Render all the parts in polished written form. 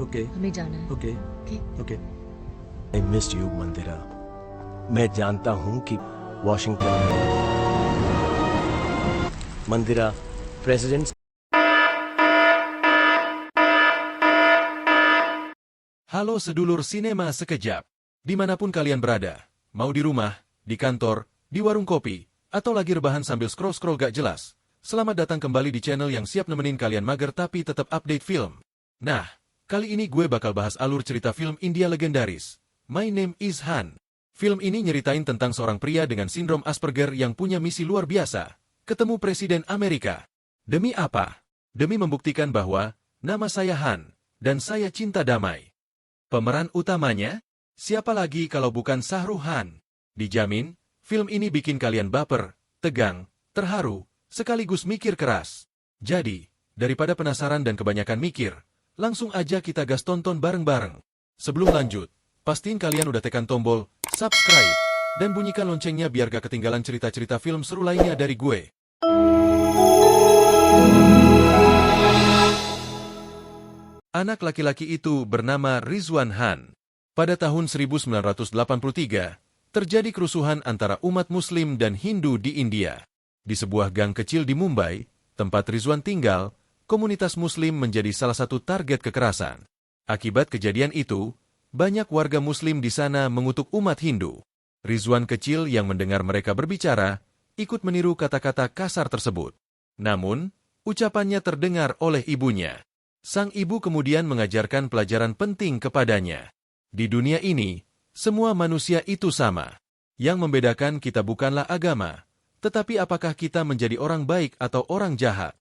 ओके हमें जाना है। Okay okay. Okay. I miss you Mandira. मैं जानता हूँ कि Washington Mandira president. Halo sedulur sinema sekejap. Dimanapun kalian berada, mau di rumah, di kantor, di warung kopi, atau lagi rebahan sambil scroll-scroll gak jelas, selamat datang kembali di channel yang siap nemenin kalian mager tapi tetap update film. Nah, kali ini gue bakal bahas alur cerita film India legendaris, My Name is Han. Film ini nyeritain tentang seorang pria dengan sindrom Asperger yang punya misi luar biasa, ketemu Presiden Amerika. Demi apa? Demi membuktikan bahwa, nama saya Han, dan saya cinta damai. Pemeran utamanya? Siapa lagi kalau bukan Shah Rukh Khan? Dijamin, film ini bikin kalian baper, tegang, terharu, sekaligus mikir keras. Jadi, daripada penasaran dan kebanyakan mikir, langsung aja kita gas tonton bareng-bareng. Sebelum lanjut, pastiin kalian udah tekan tombol subscribe dan bunyikan loncengnya biar gak ketinggalan cerita-cerita film seru lainnya dari gue. Anak laki-laki itu bernama Rizwan Han. Pada tahun 1983, terjadi kerusuhan antara umat Muslim dan Hindu di India. Di sebuah gang kecil di Mumbai, tempat Rizwan tinggal, komunitas Muslim menjadi salah satu target kekerasan. Akibat kejadian itu, banyak warga Muslim di sana mengutuk umat Hindu. Rizwan kecil yang mendengar mereka berbicara, ikut meniru kata-kata kasar tersebut. Namun, ucapannya terdengar oleh ibunya. Sang ibu kemudian mengajarkan pelajaran penting kepadanya. Di dunia ini, semua manusia itu sama. Yang membedakan kita bukanlah agama, tetapi apakah kita menjadi orang baik atau orang jahat.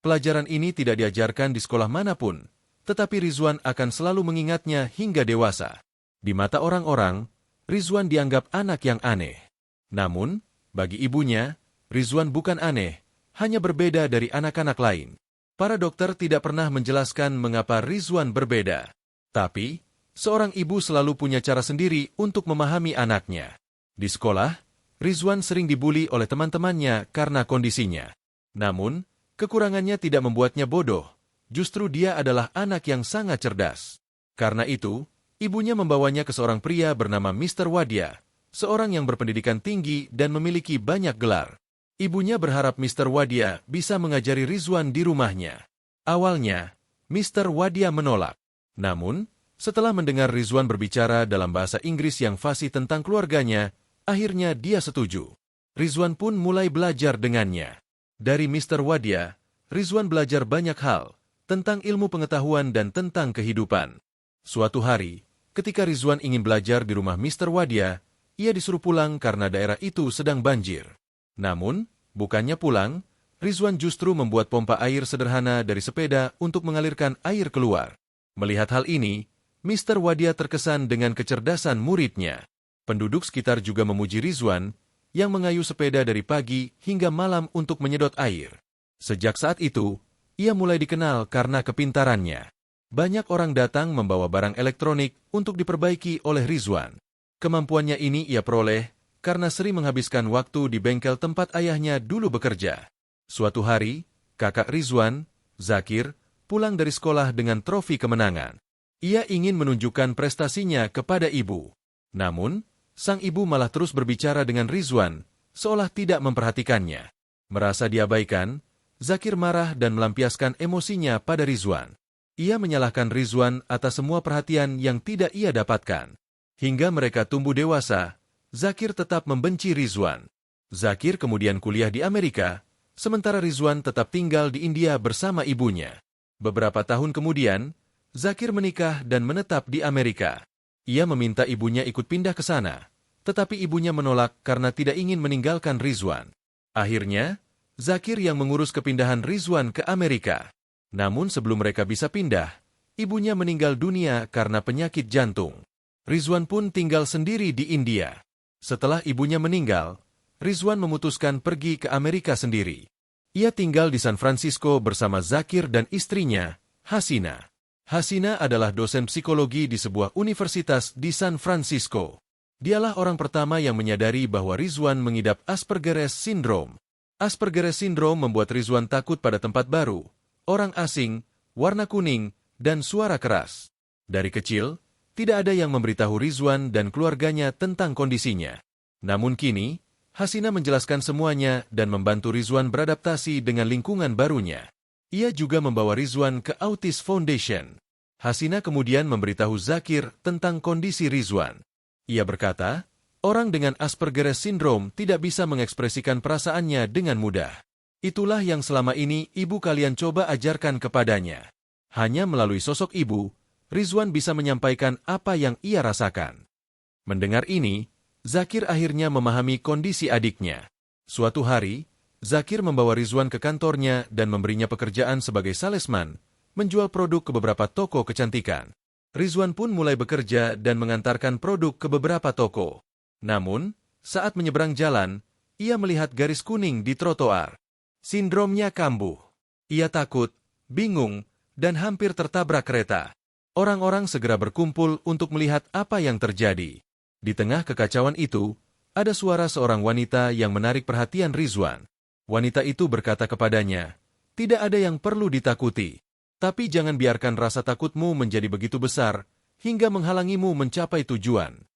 Pelajaran ini tidak diajarkan di sekolah manapun, tetapi Rizwan akan selalu mengingatnya hingga dewasa. Di mata orang-orang, Rizwan dianggap anak yang aneh. Namun, bagi ibunya, Rizwan bukan aneh, hanya berbeda dari anak-anak lain. Para dokter tidak pernah menjelaskan mengapa Rizwan berbeda. Tapi, seorang ibu selalu punya cara sendiri untuk memahami anaknya. Di sekolah, Rizwan sering dibuli oleh teman-temannya karena kondisinya. Namun, kekurangannya tidak membuatnya bodoh. Justru dia adalah anak yang sangat cerdas. Karena itu, ibunya membawanya ke seorang pria bernama Mr. Wadia, seorang yang berpendidikan tinggi dan memiliki banyak gelar. Ibunya berharap Mr. Wadia bisa mengajari Rizwan di rumahnya. Awalnya, Mr. Wadia menolak. Namun, setelah mendengar Rizwan berbicara dalam bahasa Inggris yang fasih tentang keluarganya, akhirnya dia setuju. Rizwan pun mulai belajar dengannya. Dari Mr. Wadia, Rizwan belajar banyak hal tentang ilmu pengetahuan dan tentang kehidupan. Suatu hari, ketika Rizwan ingin belajar di rumah Mr. Wadia, ia disuruh pulang karena daerah itu sedang banjir. Namun, bukannya pulang, Rizwan justru membuat pompa air sederhana dari sepeda untuk mengalirkan air keluar. Melihat hal ini, Mr. Wadia terkesan dengan kecerdasan muridnya. Penduduk sekitar juga memuji Rizwan, yang mengayuh sepeda dari pagi hingga malam untuk menyedot air. Sejak saat itu, ia mulai dikenal karena kepintarannya. Banyak orang datang membawa barang elektronik untuk diperbaiki oleh Rizwan. Kemampuannya ini ia peroleh karena sering menghabiskan waktu di bengkel tempat ayahnya dulu bekerja. Suatu hari, kakak Rizwan, Zakir, pulang dari sekolah dengan trofi kemenangan. Ia ingin menunjukkan prestasinya kepada ibu. Namun, sang ibu malah terus berbicara dengan Rizwan, seolah tidak memperhatikannya. Merasa diabaikan, Zakir marah dan melampiaskan emosinya pada Rizwan. Ia menyalahkan Rizwan atas semua perhatian yang tidak ia dapatkan. Hingga mereka tumbuh dewasa, Zakir tetap membenci Rizwan. Zakir kemudian kuliah di Amerika, sementara Rizwan tetap tinggal di India bersama ibunya. Beberapa tahun kemudian, Zakir menikah dan menetap di Amerika. Ia meminta ibunya ikut pindah ke sana, tetapi ibunya menolak karena tidak ingin meninggalkan Rizwan. Akhirnya, Zakir yang mengurus kepindahan Rizwan ke Amerika. Namun sebelum mereka bisa pindah, ibunya meninggal dunia karena penyakit jantung. Rizwan pun tinggal sendiri di India. Setelah ibunya meninggal, Rizwan memutuskan pergi ke Amerika sendiri. Ia tinggal di San Francisco bersama Zakir dan istrinya, Hasina. Hasina adalah dosen psikologi di sebuah universitas di San Francisco. Dialah orang pertama yang menyadari bahwa Rizwan mengidap Asperger syndrome. Asperger syndrome membuat Rizwan takut pada tempat baru, orang asing, warna kuning, dan suara keras. Dari kecil, tidak ada yang memberitahu Rizwan dan keluarganya tentang kondisinya. Namun kini, Hasina menjelaskan semuanya dan membantu Rizwan beradaptasi dengan lingkungan barunya. Ia juga membawa Rizwan ke Autis Foundation. Hasina kemudian memberitahu Zakir tentang kondisi Rizwan. Ia berkata, orang dengan Asperger Syndrome tidak bisa mengekspresikan perasaannya dengan mudah. Itulah yang selama ini ibu kalian coba ajarkan kepadanya. Hanya melalui sosok ibu, Rizwan bisa menyampaikan apa yang ia rasakan. Mendengar ini, Zakir akhirnya memahami kondisi adiknya. Suatu hari, Zakir membawa Rizwan ke kantornya dan memberinya pekerjaan sebagai salesman, menjual produk ke beberapa toko kecantikan. Rizwan pun mulai bekerja dan mengantarkan produk ke beberapa toko. Namun, saat menyeberang jalan, ia melihat garis kuning di trotoar. Sindromnya kambuh. Ia takut, bingung, dan hampir tertabrak kereta. Orang-orang segera berkumpul untuk melihat apa yang terjadi. Di tengah kekacauan itu, ada suara seorang wanita yang menarik perhatian Rizwan. Wanita itu berkata kepadanya, "Tidak ada yang perlu ditakuti, tapi jangan biarkan rasa takutmu menjadi begitu besar hingga menghalangimu mencapai tujuan."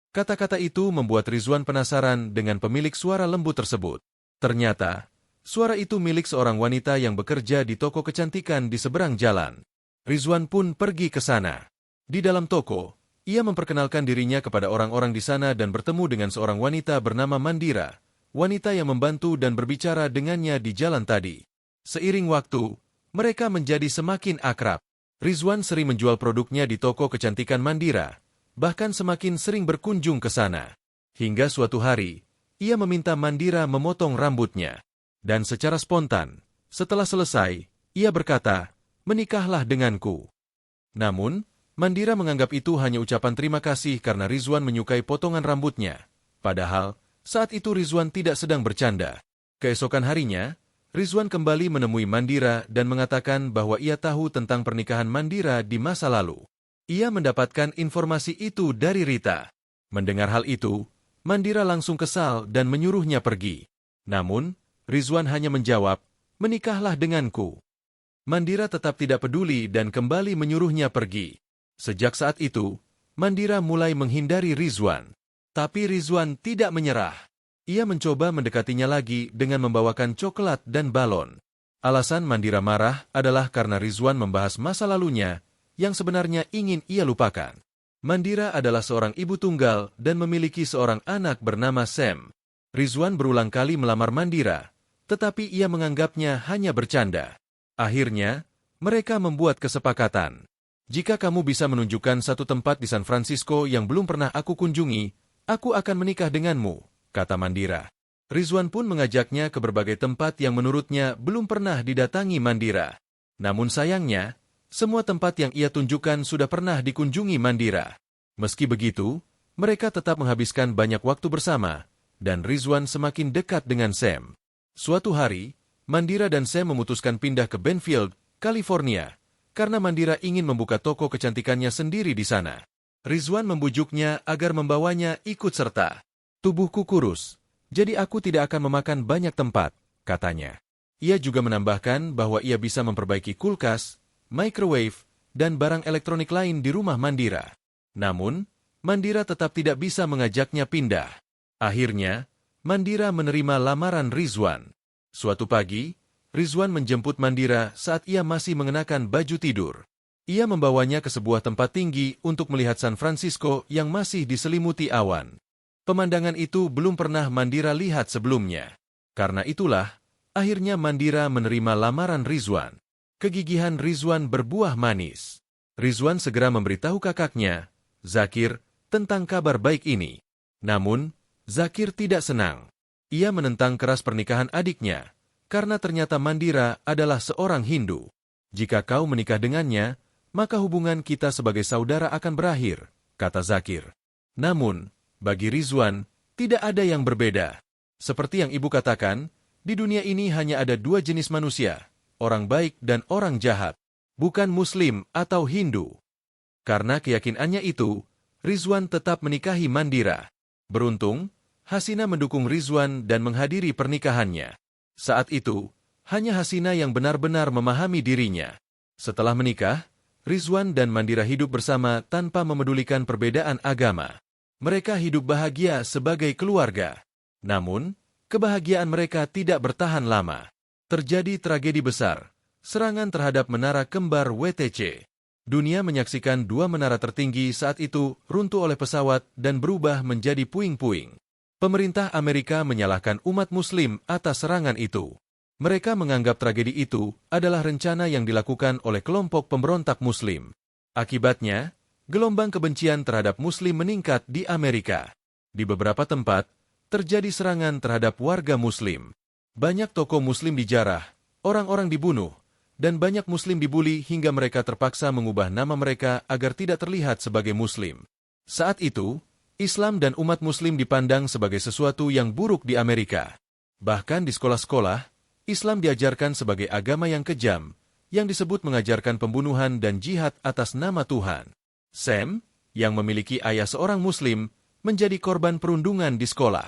Kata-kata itu membuat Rizwan penasaran dengan pemilik suara lembut tersebut. Ternyata, suara itu milik seorang wanita yang bekerja di toko kecantikan di seberang jalan. Rizwan pun pergi ke sana. Di dalam toko, ia memperkenalkan dirinya kepada orang-orang di sana dan bertemu dengan seorang wanita bernama Mandira, wanita yang membantu dan berbicara dengannya di jalan tadi. Seiring waktu, mereka menjadi semakin akrab. Rizwan sering menjual produknya di toko kecantikan Mandira, bahkan semakin sering berkunjung ke sana. Hingga suatu hari, ia meminta Mandira memotong rambutnya. Dan secara spontan, setelah selesai, ia berkata, "Menikahlah denganku." Namun, Mandira menganggap itu hanya ucapan terima kasih karena Rizwan menyukai potongan rambutnya. Padahal, saat itu Rizwan tidak sedang bercanda. Keesokan harinya, Rizwan kembali menemui Mandira dan mengatakan bahwa ia tahu tentang pernikahan Mandira di masa lalu. Ia mendapatkan informasi itu dari Rita. Mendengar hal itu, Mandira langsung kesal dan menyuruhnya pergi. Namun, Rizwan hanya menjawab, "Menikahlah denganku." Mandira tetap tidak peduli dan kembali menyuruhnya pergi. Sejak saat itu, Mandira mulai menghindari Rizwan. Tapi Rizwan tidak menyerah. Ia mencoba mendekatinya lagi dengan membawakan coklat dan balon. Alasan Mandira marah adalah karena Rizwan membahas masa lalunya yang sebenarnya ingin ia lupakan. Mandira adalah seorang ibu tunggal dan memiliki seorang anak bernama Sam. Rizwan berulang kali melamar Mandira, tetapi ia menganggapnya hanya bercanda. Akhirnya, mereka membuat kesepakatan. "Jika kamu bisa menunjukkan satu tempat di San Francisco yang belum pernah aku kunjungi, aku akan menikah denganmu," kata Mandira. Rizwan pun mengajaknya ke berbagai tempat yang menurutnya belum pernah didatangi Mandira. Namun sayangnya, semua tempat yang ia tunjukkan sudah pernah dikunjungi Mandira. Meski begitu, mereka tetap menghabiskan banyak waktu bersama, dan Rizwan semakin dekat dengan Sam. Suatu hari, Mandira dan Sam memutuskan pindah ke Benfield, California, karena Mandira ingin membuka toko kecantikannya sendiri di sana. Rizwan membujuknya agar membawanya ikut serta. "Tubuhku kurus, jadi aku tidak akan memakan banyak tempat," katanya. Ia juga menambahkan bahwa ia bisa memperbaiki kulkas, microwave, dan barang elektronik lain di rumah Mandira. Namun, Mandira tetap tidak bisa mengajaknya pindah. Akhirnya, Mandira menerima lamaran Rizwan. Suatu pagi, Rizwan menjemput Mandira saat ia masih mengenakan baju tidur. Ia membawanya ke sebuah tempat tinggi untuk melihat San Francisco yang masih diselimuti awan. Pemandangan itu belum pernah Mandira lihat sebelumnya. Karena itulah, akhirnya Mandira menerima lamaran Rizwan. Kegigihan Rizwan berbuah manis. Rizwan segera memberitahu kakaknya, Zakir, tentang kabar baik ini. Namun, Zakir tidak senang. Ia menentang keras pernikahan adiknya, karena ternyata Mandira adalah seorang Hindu. "Jika kau menikah dengannya, maka hubungan kita sebagai saudara akan berakhir," kata Zakir. Namun, bagi Rizwan, tidak ada yang berbeda. Seperti yang ibu katakan, di dunia ini hanya ada dua jenis manusia, orang baik dan orang jahat, bukan Muslim atau Hindu. Karena keyakinannya itu, Rizwan tetap menikahi Mandira. Beruntung, Hasina mendukung Rizwan dan menghadiri pernikahannya. Saat itu, hanya Hasina yang benar-benar memahami dirinya. Setelah menikah, Rizwan dan Mandira hidup bersama tanpa memedulikan perbedaan agama. Mereka hidup bahagia sebagai keluarga. Namun, kebahagiaan mereka tidak bertahan lama. Terjadi tragedi besar, serangan terhadap menara kembar WTC. Dunia menyaksikan dua menara tertinggi saat itu runtuh oleh pesawat dan berubah menjadi puing-puing. Pemerintah Amerika menyalahkan umat Muslim atas serangan itu. Mereka menganggap tragedi itu adalah rencana yang dilakukan oleh kelompok pemberontak Muslim. Akibatnya, gelombang kebencian terhadap Muslim meningkat di Amerika. Di beberapa tempat, terjadi serangan terhadap warga Muslim. Banyak tokoh Muslim dijarah, orang-orang dibunuh, dan banyak Muslim dibuli hingga mereka terpaksa mengubah nama mereka agar tidak terlihat sebagai Muslim. Saat itu, Islam dan umat Muslim dipandang sebagai sesuatu yang buruk di Amerika. Bahkan di sekolah-sekolah, Islam diajarkan sebagai agama yang kejam, yang disebut mengajarkan pembunuhan dan jihad atas nama Tuhan. Sam, yang memiliki ayah seorang Muslim, menjadi korban perundungan di sekolah.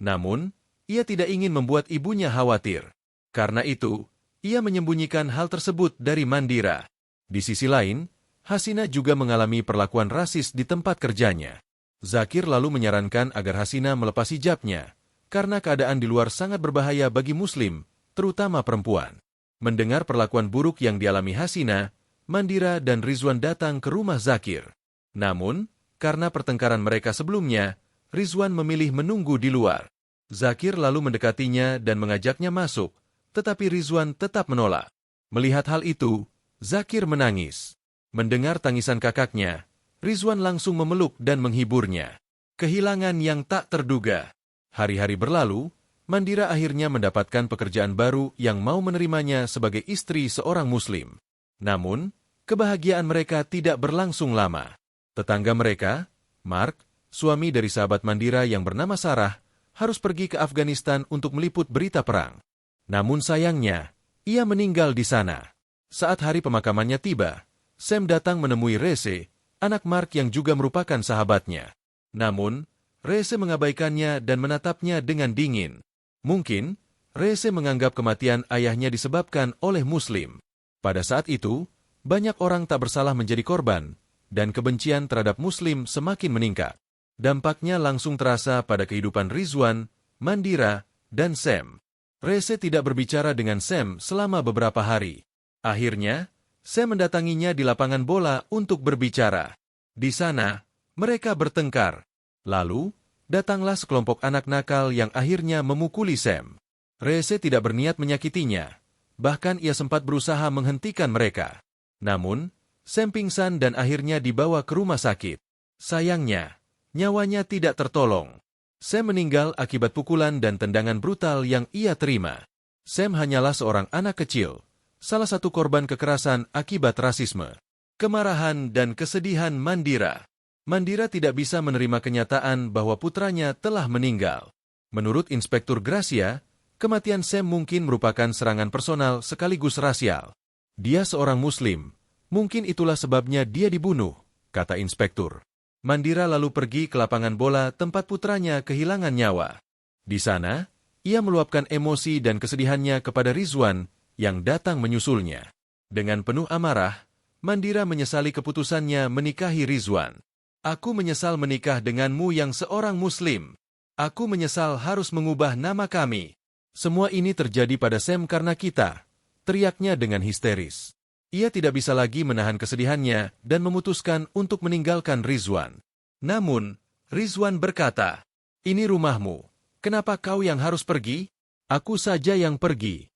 Namun, ia tidak ingin membuat ibunya khawatir. Karena itu, ia menyembunyikan hal tersebut dari Mandira. Di sisi lain, Hasina juga mengalami perlakuan rasis di tempat kerjanya. Zakir lalu menyarankan agar Hasina melepas hijabnya, karena keadaan di luar sangat berbahaya bagi Muslim, terutama perempuan. Mendengar perlakuan buruk yang dialami Hasina, Mandira dan Rizwan datang ke rumah Zakir. Namun, karena pertengkaran mereka sebelumnya, Rizwan memilih menunggu di luar. Zakir lalu mendekatinya dan mengajaknya masuk, tetapi Rizwan tetap menolak. Melihat hal itu, Zakir menangis. Mendengar tangisan kakaknya, Rizwan langsung memeluk dan menghiburnya. Kehilangan yang tak terduga. Hari-hari berlalu, Mandira akhirnya mendapatkan pekerjaan baru yang mau menerimanya sebagai istri seorang Muslim. Namun, kebahagiaan mereka tidak berlangsung lama. Tetangga mereka, Mark, suami dari sahabat Mandira yang bernama Sarah, harus pergi ke Afghanistan untuk meliput berita perang. Namun sayangnya, ia meninggal di sana. Saat hari pemakamannya tiba, Sam datang menemui Rese, anak Mark yang juga merupakan sahabatnya. Namun, Rese mengabaikannya dan menatapnya dengan dingin. Mungkin, Rese menganggap kematian ayahnya disebabkan oleh Muslim. Pada saat itu, banyak orang tak bersalah menjadi korban, dan kebencian terhadap Muslim semakin meningkat. Dampaknya langsung terasa pada kehidupan Rizwan, Mandira, dan Sam. Rese tidak berbicara dengan Sam selama beberapa hari. Akhirnya, Sam mendatanginya di lapangan bola untuk berbicara. Di sana, mereka bertengkar. Lalu, datanglah sekelompok anak nakal yang akhirnya memukuli Sam. Rese tidak berniat menyakitinya. Bahkan ia sempat berusaha menghentikan mereka. Namun, Sam pingsan dan akhirnya dibawa ke rumah sakit. Sayangnya, nyawanya tidak tertolong. Sam meninggal akibat pukulan dan tendangan brutal yang ia terima. Sam hanyalah seorang anak kecil, salah satu korban kekerasan akibat rasisme. Kemarahan dan kesedihan Mandira. Mandira tidak bisa menerima kenyataan bahwa putranya telah meninggal. Menurut Inspektur Gracia, kematian Sam mungkin merupakan serangan personal sekaligus rasial. Dia seorang Muslim, mungkin itulah sebabnya dia dibunuh, kata Inspektur. Mandira lalu pergi ke lapangan bola tempat putranya kehilangan nyawa. Di sana, ia meluapkan emosi dan kesedihannya kepada Rizwan yang datang menyusulnya. Dengan penuh amarah, Mandira menyesali keputusannya menikahi Rizwan. Aku menyesal menikah denganmu yang seorang Muslim. Aku menyesal harus mengubah nama kami. Semua ini terjadi pada Sam karena kita, teriaknya dengan histeris. Ia tidak bisa lagi menahan kesedihannya dan memutuskan untuk meninggalkan Rizwan. Namun, Rizwan berkata, "Ini rumahmu. Kenapa kau yang harus pergi? Aku saja yang pergi."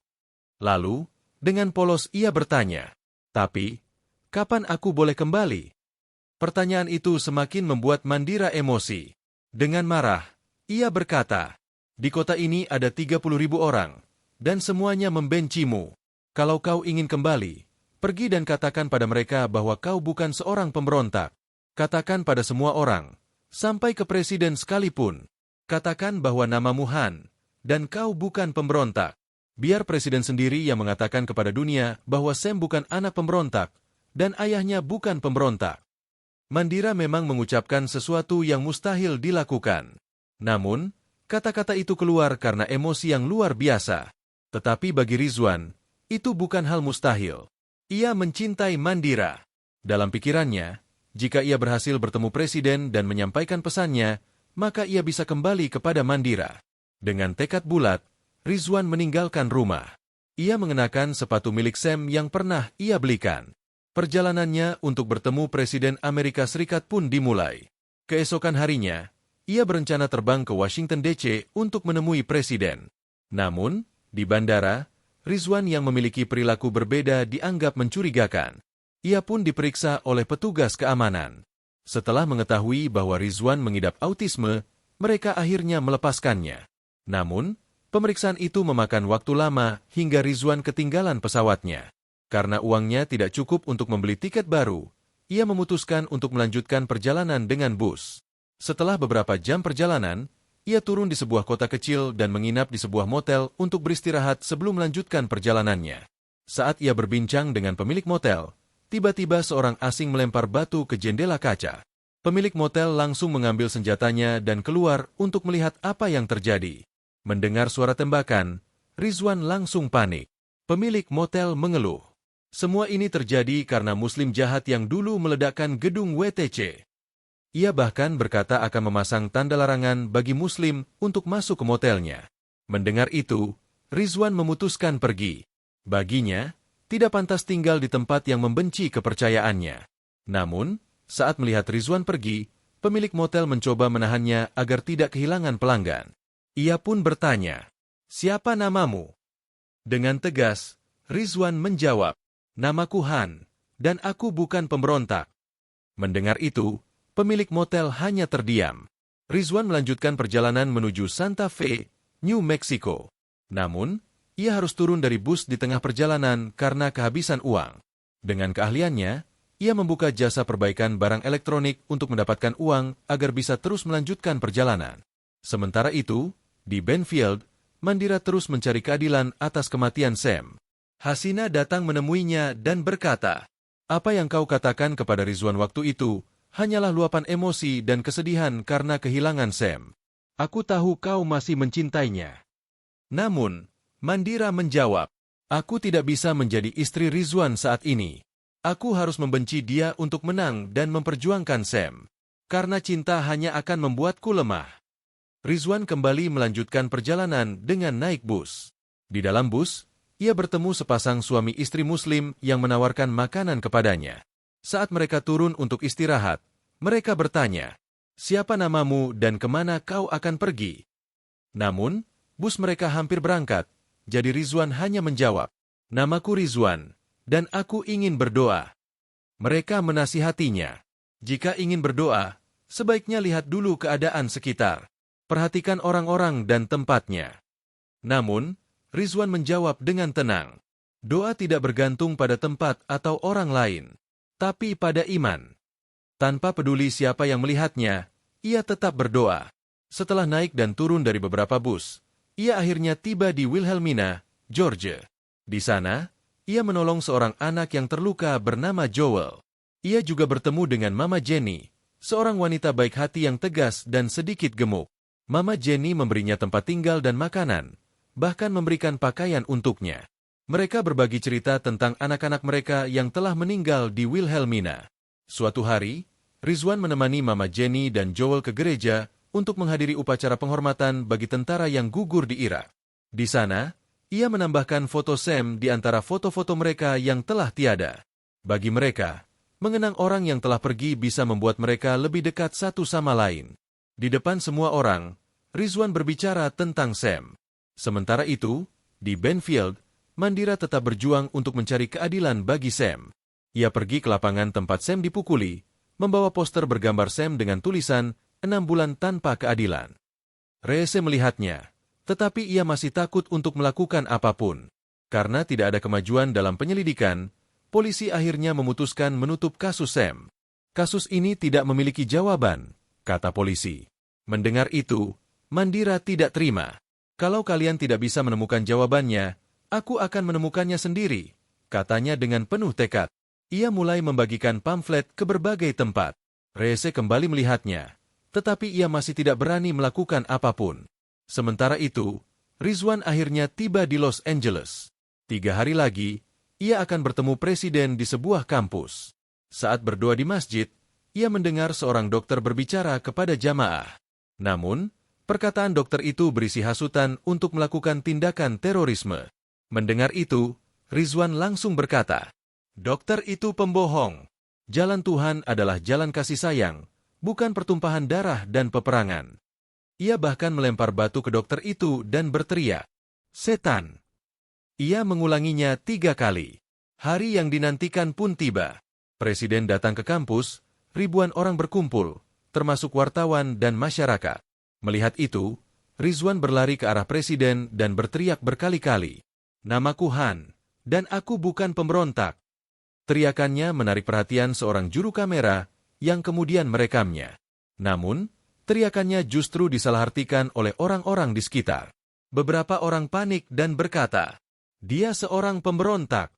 Lalu, dengan polos ia bertanya, "Tapi, kapan aku boleh kembali?" Pertanyaan itu semakin membuat Mandira emosi. Dengan marah, ia berkata, "Di kota ini ada 30.000 orang, dan semuanya membencimu. Kalau kau ingin kembali, pergi dan katakan pada mereka bahwa kau bukan seorang pemberontak. Katakan pada semua orang, sampai ke presiden sekalipun. Katakan bahwa namamu Han, dan kau bukan pemberontak. Biar presiden sendiri yang mengatakan kepada dunia bahwa Sam bukan anak pemberontak, dan ayahnya bukan pemberontak." Mandira memang mengucapkan sesuatu yang mustahil dilakukan. Namun, kata-kata itu keluar karena emosi yang luar biasa. Tetapi bagi Rizwan, itu bukan hal mustahil. Ia mencintai Mandira. Dalam pikirannya, jika ia berhasil bertemu presiden dan menyampaikan pesannya, maka ia bisa kembali kepada Mandira. Dengan tekad bulat, Rizwan meninggalkan rumah. Ia mengenakan sepatu milik Sam yang pernah ia belikan. Perjalanannya untuk bertemu Presiden Amerika Serikat pun dimulai. Keesokan harinya, ia berencana terbang ke Washington DC untuk menemui presiden. Namun, di bandara, Rizwan yang memiliki perilaku berbeda dianggap mencurigakan. Ia pun diperiksa oleh petugas keamanan. Setelah mengetahui bahwa Rizwan mengidap autisme, mereka akhirnya melepaskannya. Namun, pemeriksaan itu memakan waktu lama hingga Rizwan ketinggalan pesawatnya. Karena uangnya tidak cukup untuk membeli tiket baru, ia memutuskan untuk melanjutkan perjalanan dengan bus. Setelah beberapa jam perjalanan, ia turun di sebuah kota kecil dan menginap di sebuah motel untuk beristirahat sebelum melanjutkan perjalanannya. Saat ia berbincang dengan pemilik motel, tiba-tiba seorang asing melempar batu ke jendela kaca. Pemilik motel langsung mengambil senjatanya dan keluar untuk melihat apa yang terjadi. Mendengar suara tembakan, Rizwan langsung panik. Pemilik motel mengeluh. Semua ini terjadi karena Muslim jahat yang dulu meledakkan gedung WTC. Ia bahkan berkata akan memasang tanda larangan bagi Muslim untuk masuk ke motelnya. Mendengar itu, Rizwan memutuskan pergi. Baginya, tidak pantas tinggal di tempat yang membenci kepercayaannya. Namun, saat melihat Rizwan pergi, pemilik motel mencoba menahannya agar tidak kehilangan pelanggan. Ia pun bertanya, "Siapa namamu?" Dengan tegas, Rizwan menjawab, "Namaku Han, dan aku bukan pemberontak." Mendengar itu, pemilik motel hanya terdiam. Rizwan melanjutkan perjalanan menuju Santa Fe, New Mexico. Namun, ia harus turun dari bus di tengah perjalanan karena kehabisan uang. Dengan keahliannya, ia membuka jasa perbaikan barang elektronik untuk mendapatkan uang agar bisa terus melanjutkan perjalanan. Sementara itu, di Benfield, Mandira terus mencari keadilan atas kematian Sam. Hasina datang menemuinya dan berkata, "Apa yang kau katakan kepada Rizwan waktu itu hanyalah luapan emosi dan kesedihan karena kehilangan Sam. Aku tahu kau masih mencintainya." Namun, Mandira menjawab, "Aku tidak bisa menjadi istri Rizwan saat ini. Aku harus membenci dia untuk menang dan memperjuangkan Sam. Karena cinta hanya akan membuatku lemah." Rizwan kembali melanjutkan perjalanan dengan naik bus. Di dalam bus, ia bertemu sepasang suami istri Muslim yang menawarkan makanan kepadanya. Saat mereka turun untuk istirahat, mereka bertanya, "Siapa namamu dan kemana kau akan pergi?" Namun, bus mereka hampir berangkat. Jadi Rizwan hanya menjawab, "Namaku Rizwan, dan aku ingin berdoa." Mereka menasihatinya, "Jika ingin berdoa, sebaiknya lihat dulu keadaan sekitar. Perhatikan orang-orang dan tempatnya." Namun, Rizwan menjawab dengan tenang, "Doa tidak bergantung pada tempat atau orang lain, tapi pada iman." Tanpa peduli siapa yang melihatnya, ia tetap berdoa. Setelah naik dan turun dari beberapa bus, ia akhirnya tiba di Wilhelmina, Georgia. Di sana, ia menolong seorang anak yang terluka bernama Joel. Ia juga bertemu dengan Mama Jenny, seorang wanita baik hati yang tegas dan sedikit gemuk. Mama Jenny memberinya tempat tinggal dan makanan, bahkan memberikan pakaian untuknya. Mereka berbagi cerita tentang anak-anak mereka yang telah meninggal di Wilhelmina. Suatu hari, Rizwan menemani Mama Jenny dan Joel ke gereja untuk menghadiri upacara penghormatan bagi tentara yang gugur di Irak. Di sana, ia menambahkan foto Sam di antara foto-foto mereka yang telah tiada. Bagi mereka, mengenang orang yang telah pergi bisa membuat mereka lebih dekat satu sama lain. Di depan semua orang, Rizwan berbicara tentang Sam. Sementara itu, di Benfield, Mandira tetap berjuang untuk mencari keadilan bagi Sam. Ia pergi ke lapangan tempat Sam dipukuli, membawa poster bergambar Sam dengan tulisan 6 bulan tanpa keadilan. Rese melihatnya, tetapi ia masih takut untuk melakukan apapun. Karena tidak ada kemajuan dalam penyelidikan, polisi akhirnya memutuskan menutup kasus Sam. "Kasus ini tidak memiliki jawaban," kata polisi. Mendengar itu, Mandira tidak terima. "Kalau kalian tidak bisa menemukan jawabannya, aku akan menemukannya sendiri," katanya dengan penuh tekad. Ia mulai membagikan pamflet ke berbagai tempat. Rese kembali melihatnya, tetapi ia masih tidak berani melakukan apapun. Sementara itu, Rizwan akhirnya tiba di Los Angeles. 3 hari lagi, ia akan bertemu presiden di sebuah kampus. Saat berdoa di masjid, ia mendengar seorang dokter berbicara kepada jamaah. Namun, perkataan dokter itu berisi hasutan untuk melakukan tindakan terorisme. Mendengar itu, Rizwan langsung berkata, "Dokter itu pembohong. Jalan Tuhan adalah jalan kasih sayang, bukan pertumpahan darah dan peperangan." Ia bahkan melempar batu ke dokter itu dan berteriak, "Setan!" Ia mengulanginya 3 kali. Hari yang dinantikan pun tiba. Presiden datang ke kampus, ribuan orang berkumpul, termasuk wartawan dan masyarakat. Melihat itu, Rizwan berlari ke arah presiden dan berteriak berkali-kali, "Namaku Han, dan aku bukan pemberontak." Teriakannya menarik perhatian seorang juru kamera yang kemudian merekamnya. Namun, teriakannya justru disalahartikan oleh orang-orang di sekitar. Beberapa orang panik dan berkata, "Dia seorang pemberontak."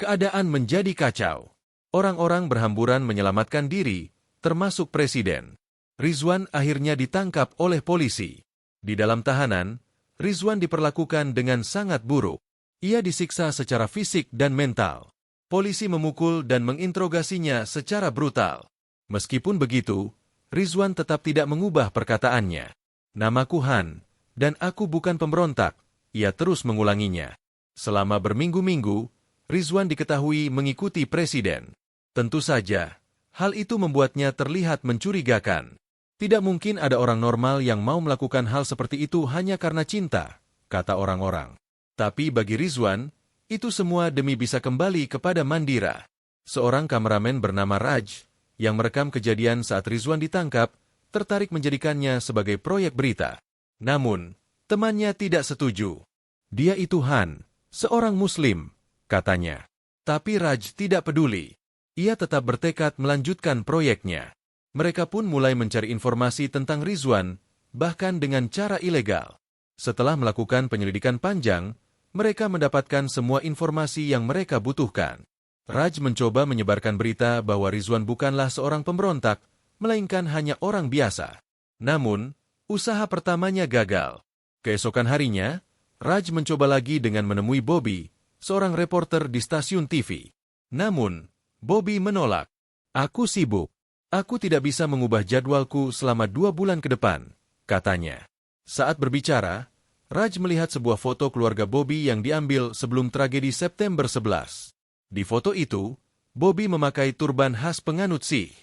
Keadaan menjadi kacau. Orang-orang berhamburan menyelamatkan diri, termasuk presiden. Rizwan akhirnya ditangkap oleh polisi. Di dalam tahanan, Rizwan diperlakukan dengan sangat buruk. Ia disiksa secara fisik dan mental. Polisi memukul dan menginterogasinya secara brutal. Meskipun begitu, Rizwan tetap tidak mengubah perkataannya. "Namaku Han, dan aku bukan pemberontak." Ia terus mengulanginya. Selama berminggu-minggu, Rizwan diketahui mengikuti presiden. Tentu saja, hal itu membuatnya terlihat mencurigakan. Tidak mungkin ada orang normal yang mau melakukan hal seperti itu hanya karena cinta, kata orang-orang. Tapi bagi Rizwan, itu semua demi bisa kembali kepada Mandira. Seorang kameramen bernama Raj, yang merekam kejadian saat Rizwan ditangkap, tertarik menjadikannya sebagai proyek berita. Namun, temannya tidak setuju. "Dia itu Han, seorang Muslim," katanya. Tapi Raj tidak peduli. Ia tetap bertekad melanjutkan proyeknya. Mereka pun mulai mencari informasi tentang Rizwan, bahkan dengan cara ilegal. Setelah melakukan penyelidikan panjang, mereka mendapatkan semua informasi yang mereka butuhkan. Raj mencoba menyebarkan berita bahwa Rizwan bukanlah seorang pemberontak, melainkan hanya orang biasa. Namun, usaha pertamanya gagal. Keesokan harinya, Raj mencoba lagi dengan menemui Bobby, seorang reporter di stasiun TV. Namun, Bobby menolak. "Aku sibuk. Aku tidak bisa mengubah jadwalku selama 2 bulan ke depan," katanya. Saat berbicara, Raj melihat sebuah foto keluarga Bobby yang diambil sebelum tragedi September 11. Di foto itu, Bobby memakai turban khas penganut Sikh.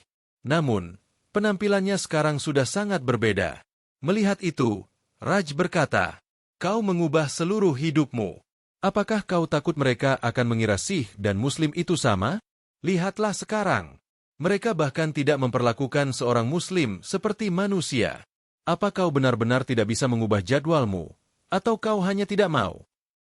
Namun, penampilannya sekarang sudah sangat berbeda. Melihat itu, Raj berkata, "Kau mengubah seluruh hidupmu. Apakah kau takut mereka akan mengira Sikh dan Muslim itu sama? Lihatlah sekarang. Mereka bahkan tidak memperlakukan seorang Muslim seperti manusia. Apa kau benar-benar tidak bisa mengubah jadwalmu? Atau kau hanya tidak mau?"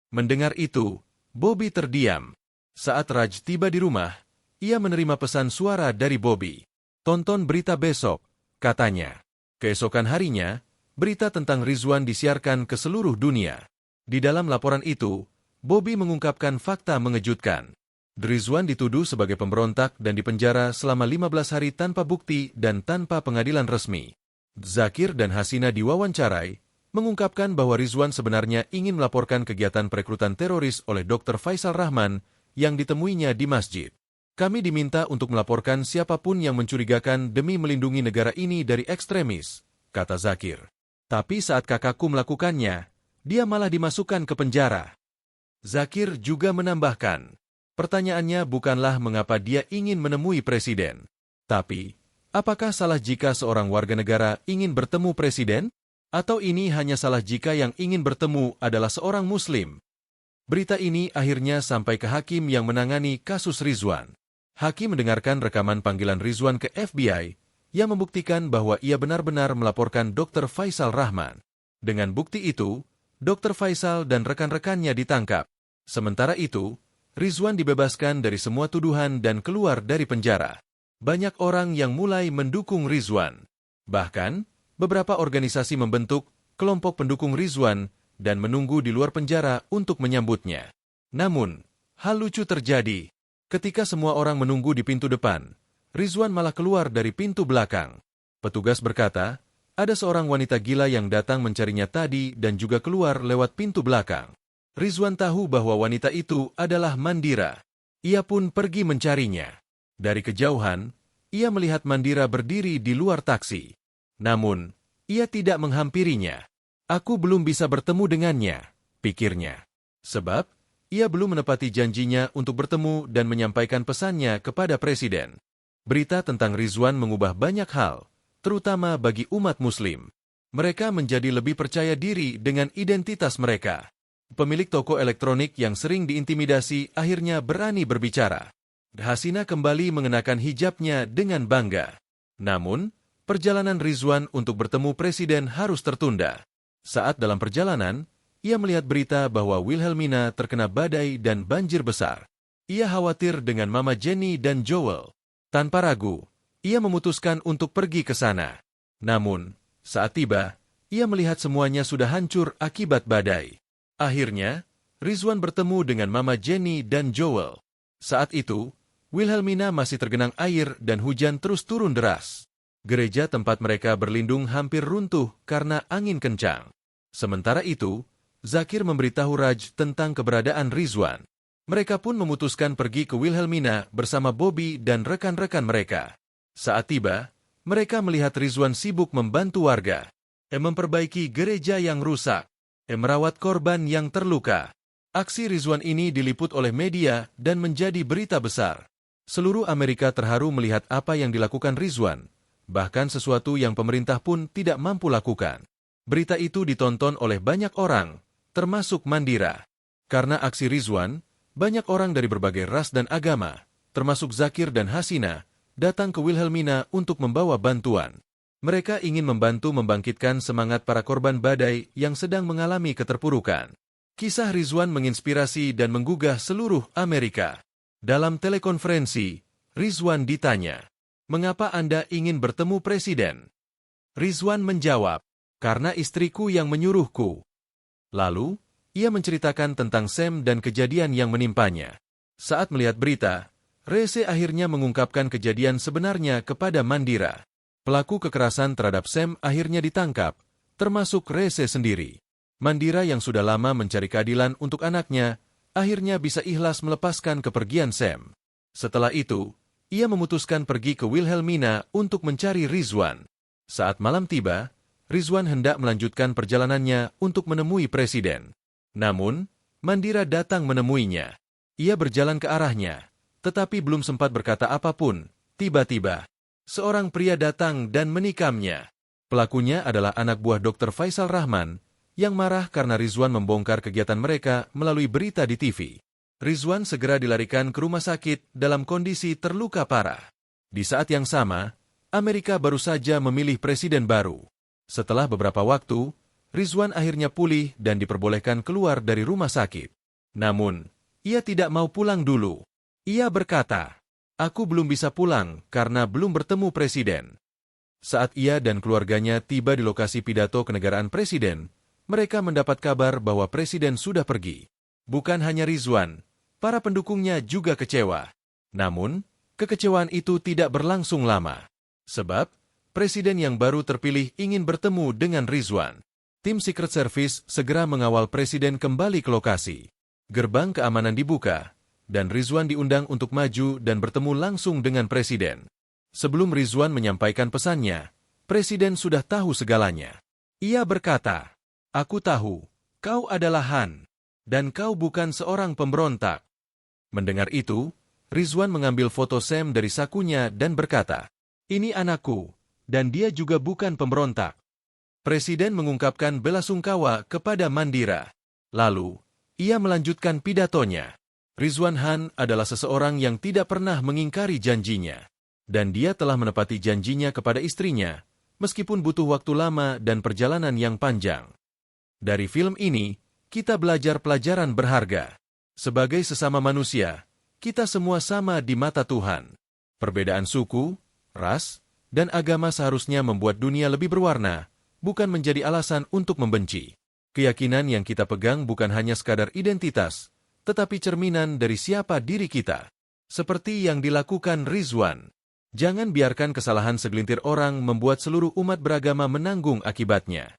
Mendengar itu, Bobby terdiam. Saat Raj tiba di rumah, ia menerima pesan suara dari Bobby. "Tonton berita besok," katanya. Keesokan harinya, berita tentang Rizwan disiarkan ke seluruh dunia. Di dalam laporan itu, Bobby mengungkapkan fakta mengejutkan. Rizwan dituduh sebagai pemberontak dan dipenjara selama 15 hari tanpa bukti dan tanpa pengadilan resmi. Zakir dan Hasina diwawancarai, mengungkapkan bahwa Rizwan sebenarnya ingin melaporkan kegiatan perekrutan teroris oleh Dr. Faisal Rahman yang ditemuinya di masjid. "Kami diminta untuk melaporkan siapapun yang mencurigakan demi melindungi negara ini dari ekstremis," kata Zakir. "Tapi saat kakakku melakukannya, dia malah dimasukkan ke penjara." Zakir juga menambahkan, pertanyaannya bukanlah mengapa dia ingin menemui presiden. Tapi, apakah salah jika seorang warga negara ingin bertemu presiden? Atau ini hanya salah jika yang ingin bertemu adalah seorang Muslim? Berita ini akhirnya sampai ke hakim yang menangani kasus Rizwan. Hakim mendengarkan rekaman panggilan Rizwan ke FBI yang membuktikan bahwa ia benar-benar melaporkan Dr. Faisal Rahman. Dengan bukti itu, Dr. Faisal dan rekan-rekannya ditangkap. Sementara itu, Rizwan dibebaskan dari semua tuduhan dan keluar dari penjara. Banyak orang yang mulai mendukung Rizwan. Bahkan, beberapa organisasi membentuk kelompok pendukung Rizwan dan menunggu di luar penjara untuk menyambutnya. Namun, hal lucu terjadi. Ketika semua orang menunggu di pintu depan, Rizwan malah keluar dari pintu belakang. Petugas berkata, ada seorang wanita gila yang datang mencarinya tadi dan juga keluar lewat pintu belakang. Rizwan tahu bahwa wanita itu adalah Mandira. Ia pun pergi mencarinya. Dari kejauhan, ia melihat Mandira berdiri di luar taksi. Namun, ia tidak menghampirinya. Aku belum bisa bertemu dengannya, pikirnya. Sebab, ia belum menepati janjinya untuk bertemu dan menyampaikan pesannya kepada Presiden. Berita tentang Rizwan mengubah banyak hal, terutama bagi umat Muslim. Mereka menjadi lebih percaya diri dengan identitas mereka. Pemilik toko elektronik yang sering diintimidasi akhirnya berani berbicara. Hasina kembali mengenakan hijabnya dengan bangga. Namun, perjalanan Rizwan untuk bertemu Presiden harus tertunda. Saat dalam perjalanan, ia melihat berita bahwa Wilhelmina terkena badai dan banjir besar. Ia khawatir dengan Mama Jenny dan Joel. Tanpa ragu, ia memutuskan untuk pergi ke sana. Namun, saat tiba, ia melihat semuanya sudah hancur akibat badai. Akhirnya, Rizwan bertemu dengan Mama Jenny dan Joel. Saat itu, Wilhelmina masih tergenang air dan hujan terus turun deras. Gereja tempat mereka berlindung hampir runtuh karena angin kencang. Sementara itu, Zakir memberitahu Raj tentang keberadaan Rizwan. Mereka pun memutuskan pergi ke Wilhelmina bersama Bobby dan rekan-rekan mereka. Saat tiba, mereka melihat Rizwan sibuk membantu warga, memperbaiki gereja yang rusak, merawat korban yang terluka. Aksi Rizwan ini diliput oleh media dan menjadi berita besar. Seluruh Amerika terharu melihat apa yang dilakukan Rizwan, bahkan sesuatu yang pemerintah pun tidak mampu lakukan. Berita itu ditonton oleh banyak orang, termasuk Mandira. Karena aksi Rizwan, banyak orang dari berbagai ras dan agama, termasuk Zakir dan Hasina, datang ke Wilhelmina untuk membawa bantuan. Mereka ingin membantu membangkitkan semangat para korban badai yang sedang mengalami keterpurukan. Kisah Rizwan menginspirasi dan menggugah seluruh Amerika. Dalam telekonferensi, Rizwan ditanya, "Mengapa Anda ingin bertemu Presiden?" Rizwan menjawab, "Karena istriku yang menyuruhku." Lalu, ia menceritakan tentang Sam dan kejadian yang menimpanya. Saat melihat berita, Rese akhirnya mengungkapkan kejadian sebenarnya kepada Mandira. Pelaku kekerasan terhadap Sam akhirnya ditangkap, termasuk Rese sendiri. Mandira yang sudah lama mencari keadilan untuk anaknya, akhirnya bisa ikhlas melepaskan kepergian Sam. Setelah itu, ia memutuskan pergi ke Wilhelmina untuk mencari Rizwan. Saat malam tiba, Rizwan hendak melanjutkan perjalanannya untuk menemui Presiden. Namun, Mandira datang menemuinya. Ia berjalan ke arahnya, tetapi belum sempat berkata apapun. Tiba-tiba, seorang pria datang dan menikamnya. Pelakunya adalah anak buah Dr. Faisal Rahman, yang marah karena Rizwan membongkar kegiatan mereka melalui berita di TV. Rizwan segera dilarikan ke rumah sakit dalam kondisi terluka parah. Di saat yang sama, Amerika baru saja memilih presiden baru. Setelah beberapa waktu, Rizwan akhirnya pulih dan diperbolehkan keluar dari rumah sakit. Namun, ia tidak mau pulang dulu. Ia berkata, "Aku belum bisa pulang karena belum bertemu presiden." Saat ia dan keluarganya tiba di lokasi pidato kenegaraan presiden, mereka mendapat kabar bahwa presiden sudah pergi. Bukan hanya Rizwan, para pendukungnya juga kecewa. Namun, kekecewaan itu tidak berlangsung lama. Sebab, presiden yang baru terpilih ingin bertemu dengan Rizwan. Tim Secret Service segera mengawal presiden kembali ke lokasi. Gerbang keamanan dibuka, dan Rizwan diundang untuk maju dan bertemu langsung dengan presiden. Sebelum Rizwan menyampaikan pesannya, presiden sudah tahu segalanya. Ia berkata, "Aku tahu, kau adalah Han, dan kau bukan seorang pemberontak." Mendengar itu, Rizwan mengambil foto Sam dari sakunya dan berkata, "Ini anakku, dan dia juga bukan pemberontak." Presiden mengungkapkan belasungkawa kepada Mandira. Lalu, ia melanjutkan pidatonya. Rizwan Han adalah seseorang yang tidak pernah mengingkari janjinya. Dan dia telah menepati janjinya kepada istrinya, meskipun butuh waktu lama dan perjalanan yang panjang. Dari film ini, kita belajar pelajaran berharga. Sebagai sesama manusia, kita semua sama di mata Tuhan. Perbedaan suku, ras, dan agama seharusnya membuat dunia lebih berwarna, bukan menjadi alasan untuk membenci. Keyakinan yang kita pegang bukan hanya sekadar identitas, tetapi cerminan dari siapa diri kita. Seperti yang dilakukan Rizwan. Jangan biarkan kesalahan segelintir orang membuat seluruh umat beragama menanggung akibatnya.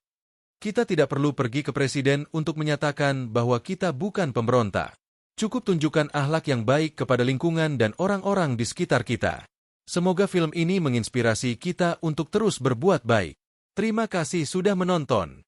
Kita tidak perlu pergi ke presiden untuk menyatakan bahwa kita bukan pemberontak. Cukup tunjukkan akhlak yang baik kepada lingkungan dan orang-orang di sekitar kita. Semoga film ini menginspirasi kita untuk terus berbuat baik. Terima kasih sudah menonton.